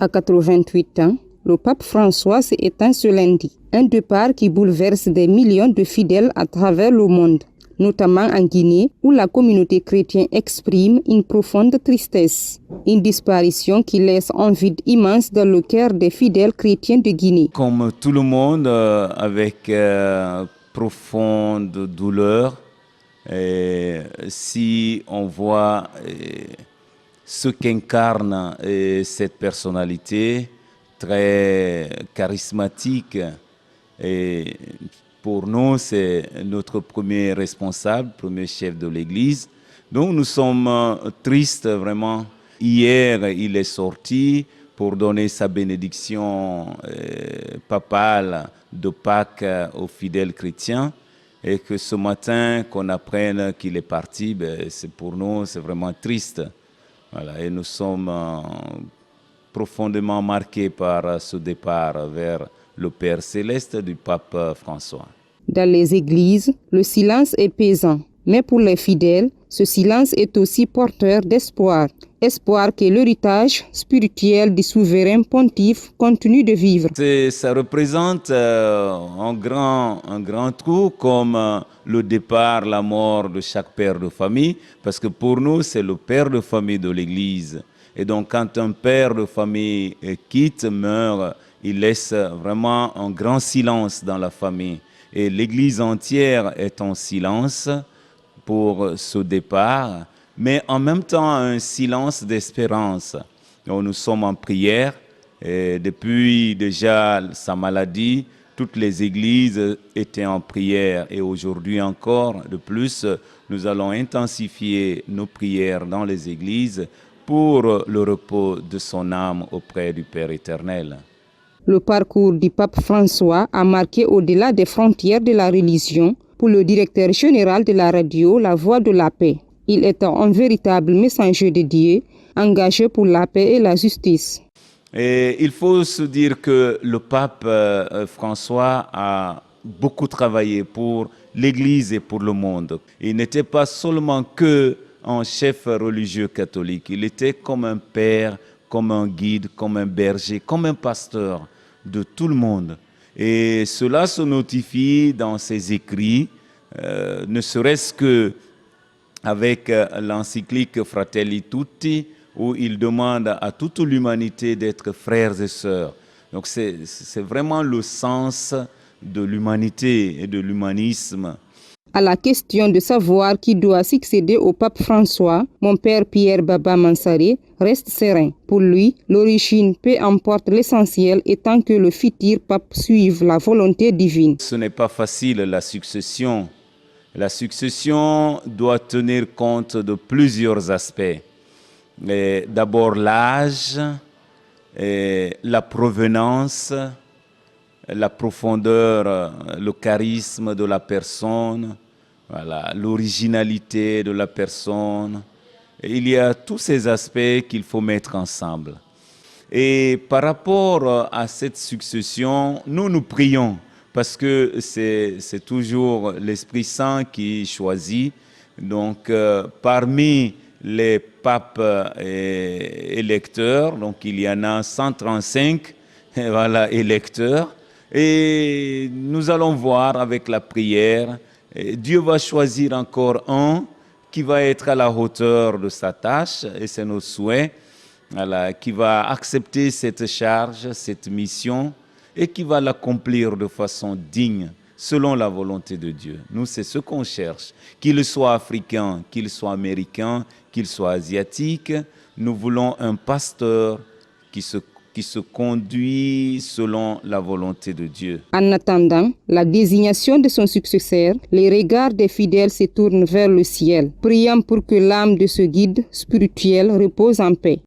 À 88 ans, le pape François s'est éteint ce lundi. Un départ qui bouleverse des millions de fidèles à travers le monde, notamment en Guinée, où la communauté chrétienne exprime une profonde tristesse. Une disparition qui laisse un vide immense dans le cœur des fidèles chrétiens de Guinée. Comme tout le monde, avec profonde douleur, si on voit ce qu'incarne cette personnalité très charismatique, et pour nous, c'est notre premier responsable, premier chef de l'Église. Donc nous sommes tristes vraiment. Hier, il est sorti pour donner sa bénédiction papale de Pâques aux fidèles chrétiens. Et que ce matin, qu'on apprenne qu'il est parti, c'est pour nous, c'est vraiment triste. Voilà, et nous sommes profondément marqués par ce départ vers le Père céleste du pape François. Dans les églises, le silence est pesant. Mais pour les fidèles, ce silence est aussi porteur d'espoir. Espoir que l'héritage spirituel du souverain pontife continue de vivre. Ça représente un grand trou comme le départ, la mort de chaque père de famille, parce que pour nous, c'est le père de famille de l'Église. Et donc, quand un père de famille quitte, meurt, il laisse vraiment un grand silence dans la famille. Et l'Église entière est en silence pour ce départ, mais en même temps un silence d'espérance. Donc, nous sommes en prière et depuis déjà sa maladie, toutes les églises étaient en prière et aujourd'hui encore, de plus, nous allons intensifier nos prières dans les églises pour le repos de son âme auprès du Père éternel. Le parcours du pape François a marqué au-delà des frontières de la religion. Pour le directeur général de la radio La Voix de la Paix, il est un véritable messager de Dieu, engagé pour la paix et la justice. Et il faut se dire que le pape François a beaucoup travaillé pour l'Église et pour le monde. Il n'était pas seulement un chef religieux catholique, il était comme un père, comme un guide, comme un berger, comme un pasteur de tout le monde. Et cela se notifie dans ses écrits, ne serait-ce que avec l'encyclique Fratelli Tutti, où il demande à toute l'humanité d'être frères et sœurs. Donc c'est vraiment le sens de l'humanité et de l'humanisme. À la question de savoir qui doit succéder au pape François, mon père Pierre Baba Mansaré reste serein. Pour lui, l'origine, peu importe l'essentiel, étant que le futur pape suive la volonté divine. Ce n'est pas facile, la succession. La succession doit tenir compte de plusieurs aspects. D'abord l'âge, la provenance, la profondeur, le charisme de la personne, voilà, l'originalité de la personne. Il y a tous ces aspects qu'il faut mettre ensemble. Et par rapport à cette succession, nous prions parce que c'est toujours l'Esprit Saint qui choisit. Donc parmi les papes électeurs, donc il y en a 135 voilà, électeurs. Et nous allons voir avec la prière, Dieu va choisir encore un qui va être à la hauteur de sa tâche, et c'est notre souhait, voilà, qui va accepter cette charge, cette mission, et qui va l'accomplir de façon digne, selon la volonté de Dieu. Nous, c'est ce qu'on cherche. Qu'il soit africain, qu'il soit américain, qu'il soit asiatique, nous voulons un pasteur qui se conduit selon la volonté de Dieu. En attendant la désignation de son successeur, les regards des fidèles se tournent vers le ciel, priant pour que l'âme de ce guide spirituel repose en paix.